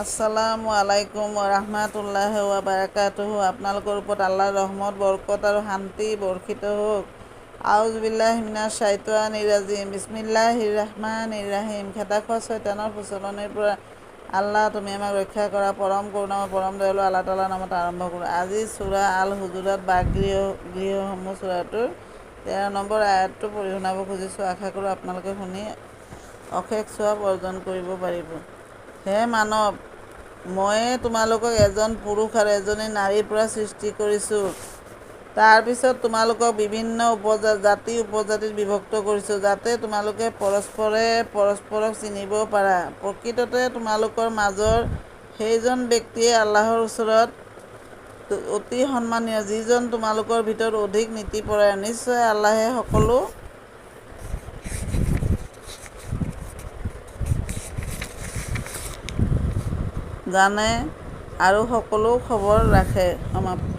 আসসালামু আলাইকুম ওৰহমাতুল্লাহি ওয়া বাৰাকাতুহু। আপোনালোকৰ ওপৰত আল্লাহৰ ৰহমত, বৰকত আৰু শান্তি বৰ্ষিত হওক। আউযু বিল্লাহি মিনাশ শাইতানিৰ ৰাজিম। বিসমিল্লাহিৰ ৰহমানিৰ ৰহিম। খেদা খোৱা শয়তানৰ প্ৰচলনিৰ পৰা আল্লাহ তুমি আমাক ৰক্ষা কৰা। পৰম কৰুণাময় পৰম দয়ালু আল্লাহ তাআলাৰ নামত আৰম্ভ কৰোঁ। আজি সূৰা আল হুজুৰাত গৃহসমূহ সূৰাটোৰ 13 নম্বৰ আয়াতটো পঢ়ি শুনাব খুজিছোঁ। আশা কৰোঁ আপোনালোকে শুনি অশেষ সৱাব অৰ্জন কৰিব পাৰিব। হে মানৱ, ময়ে তোমালোকক এজন পুৰুষ আৰু এজনী নাৰীৰ পৰা সৃষ্টি কৰিছোঁ। তাৰ পিছত তোমালোকক বিভিন্ন জাতি উপজাতিত বিভক্ত কৰিছোঁ, যাতে তোমালোকে পৰস্পৰে পৰস্পৰক চিনিব পাৰা। প্ৰকৃততে তোমালোকৰ মাজৰ সেইজন ব্যক্তিয়ে আল্লাহৰ ওচৰত অতি সন্মানীয়, যিজন তোমালোকৰ ভিতৰত অধিক নীতিপৰায়ণ। নিশ্চয় আল্লাহে সকলো জানে আৰু সকলো খবৰ ৰাখে। সমাপ্ত।